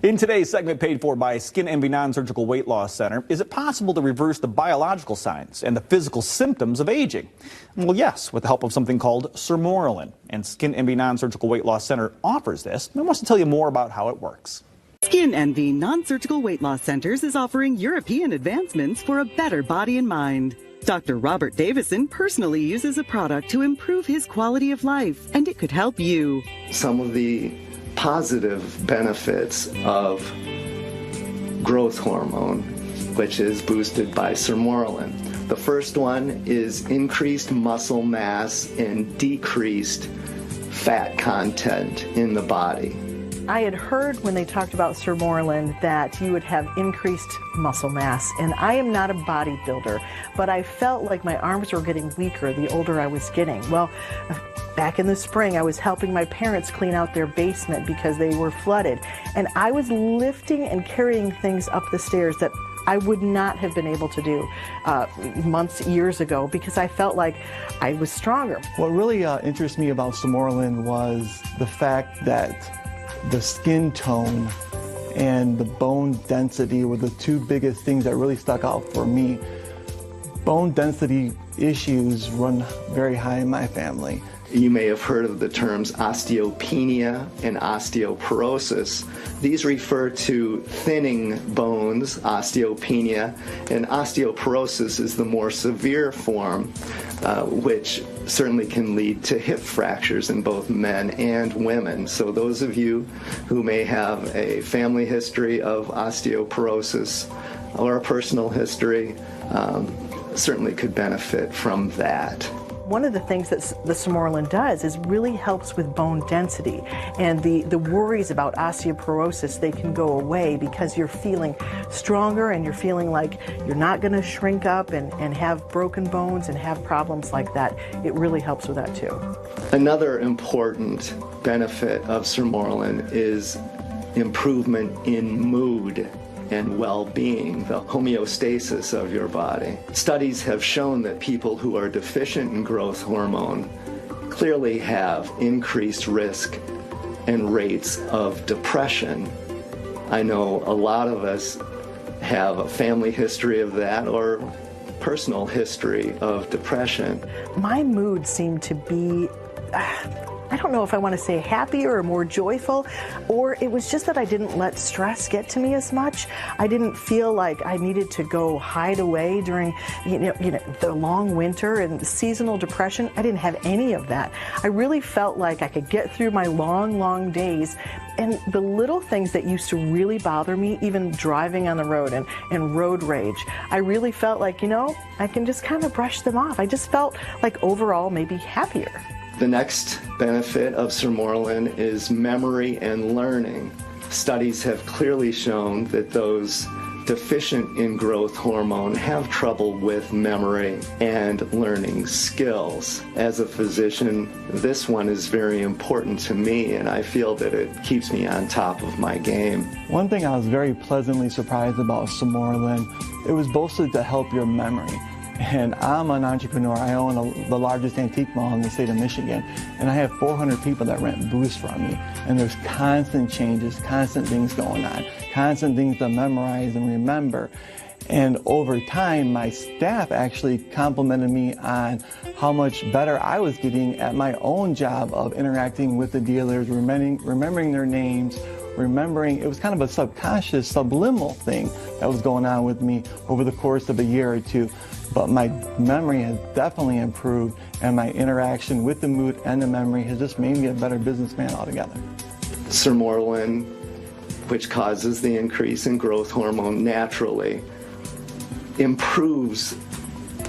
In today's segment paid for by Skin Envy Non-Surgical Weight Loss Center, is it possible to reverse the biological signs and the physical symptoms of aging? Well, yes, with the help of something called Sermorelin. And Skin Envy Non-Surgical Weight Loss Center offers this and wants to tell you more about how it works. Skin Envy Non-Surgical Weight Loss Centers is offering European advancements for a better body and mind. Dr. Robert Davison personally uses a product to improve his quality of life, and it could help you. Some of the positive benefits of growth hormone, which is boosted by Sermorelin. The first one is increased muscle mass and decreased fat content in the body. I had heard when they talked about Sermorelin that you would have increased muscle mass, and I am not a bodybuilder, but I felt like my arms were getting weaker the older I was getting. Well, back in the spring, I was helping my parents clean out their basement because they were flooded, and I was lifting and carrying things up the stairs that I would not have been able to do years ago because I felt like I was stronger. What really interests me about Sermorelin was the fact that the skin tone and the bone density were the two biggest things that really stuck out for me. Bone density issues run very high in my family. You may have heard of the terms osteopenia and osteoporosis. These refer to thinning bones, osteopenia, and osteoporosis is the more severe form, which certainly can lead to hip fractures in both men and women. So those of you who may have a family history of osteoporosis or a personal history certainly could benefit from that. One of the things that the Sermorelin does is really helps with bone density, and the worries about osteoporosis, they can go away because you're feeling stronger and you're feeling like you're not going to shrink up and have broken bones and have problems like that. It really helps with that too. Another important benefit of Sermorelin is improvement in mood and well-being, the homeostasis of your body. Studies have shown that people who are deficient in growth hormone clearly have increased risk and rates of depression. I know a lot of us have a family history of that or personal history of depression. My mood seemed to be I don't know if I want to say happier or more joyful, or it was just that I didn't let stress get to me as much. I didn't feel like I needed to go hide away during the long winter and seasonal depression. I didn't have any of that. I really felt like I could get through my long days, and the little things that used to really bother me, even driving on the road and road rage, I really felt like, I can just kind of brush them off. I just felt like overall maybe happier. The next benefit of Sermorelin is memory and learning. Studies have clearly shown that those deficient in growth hormone have trouble with memory and learning skills. As a physician, this one is very important to me, and I feel that it keeps me on top of my game. One thing I was very pleasantly surprised about Sermorelin, it was boasted to help your memory. And I'm an entrepreneur. I own the largest antique mall in the state of Michigan, and I have 400 people that rent booths from me. And there's constant changes, constant things going on, constant things to memorize and remember. And over time, my staff actually complimented me on how much better I was getting at my own job of interacting with the dealers, remembering their names, it was kind of a subconscious, subliminal thing that was going on with me over the course of a year or two. But my memory has definitely improved, and my interaction with the mood and the memory has just made me a better businessman altogether. Sermorelin, which causes the increase in growth hormone naturally, improves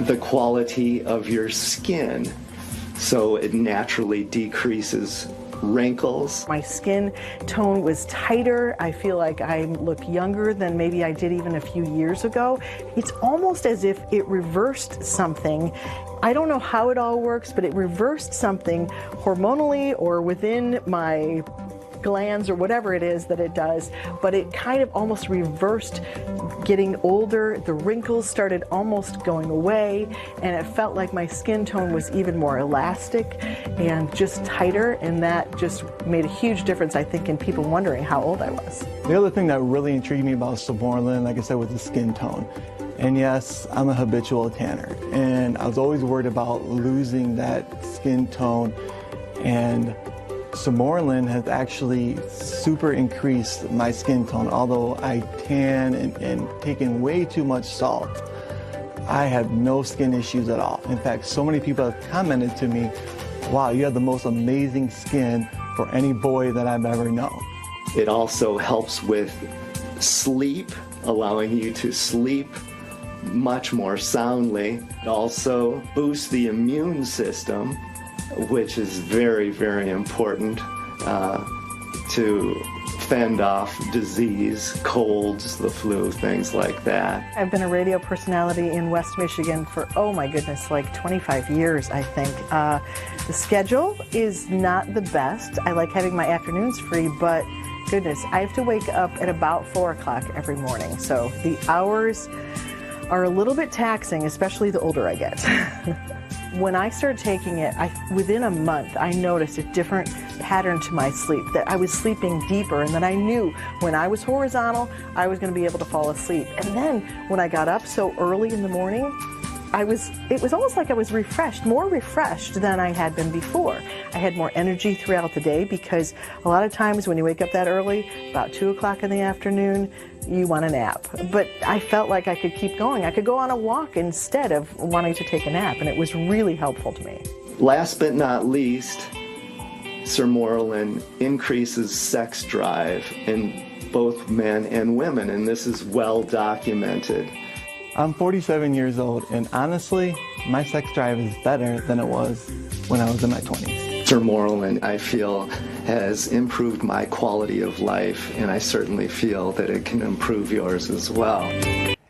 the quality of your skin, so it naturally decreases wrinkles. My skin tone was tighter. I feel like I look younger than maybe I did even a few years ago. It's almost as if it reversed something. I don't know how it all works, but it reversed something hormonally or within my glands or whatever it is that it does, but it kind of almost reversed getting older. The wrinkles started almost going away, and it felt like my skin tone was even more elastic and just tighter, and that just made a huge difference, I think, in people wondering how old I was. The other thing that really intrigued me about Sermorelin, like I said, was the skin tone. And yes, I'm a habitual tanner, and I was always worried about losing that skin tone. And Sermorelin has actually super increased my skin tone. Although I tan and taken way too much salt, I have no skin issues at all. In fact, so many people have commented to me, wow, you have the most amazing skin for any boy that I've ever known. It also helps with sleep, allowing you to sleep much more soundly. It also boosts the immune system, which is very, very important to fend off disease, colds, the flu, things like that. I've been a radio personality in West Michigan for, oh my goodness, like 25 years, I think. The schedule is not the best. I like having my afternoons free, but goodness, I have to wake up at about 4 o'clock every morning. So the hours are a little bit taxing, especially the older I get. When I started taking it, within a month, I noticed a different pattern to my sleep, that I was sleeping deeper, and that I knew when I was horizontal, I was going to be able to fall asleep. And then when I got up so early in the morning, it was almost like I was refreshed, more refreshed than I had been before. I had more energy throughout the day, because a lot of times when you wake up that early, about 2 o'clock in the afternoon, you want a nap. But I felt like I could keep going. I could go on a walk instead of wanting to take a nap, and it was really helpful to me. Last but not least, Sermorelin increases sex drive in both men and women, and this is well documented. I'm 47 years old, and honestly, my sex drive is better than it was when I was in my 20s. Sermorelin, I feel, has improved my quality of life, and I certainly feel that it can improve yours as well.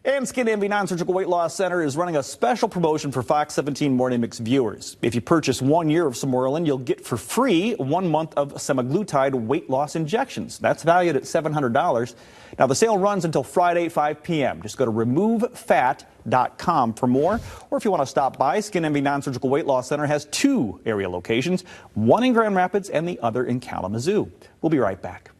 And Skin Envy Non-Surgical Weight Loss Center is running a special promotion for Fox 17 Morning Mix viewers. If you purchase 1 year of Sermorelin, you'll get for free 1 month of semaglutide weight loss injections. That's valued at $700. Now, the sale runs until Friday, 5 p.m. Just go to removefat.com for more. Or if you want to stop by, Skin Envy Non-Surgical Weight Loss Center has 2 area locations, one in Grand Rapids and the other in Kalamazoo. We'll be right back.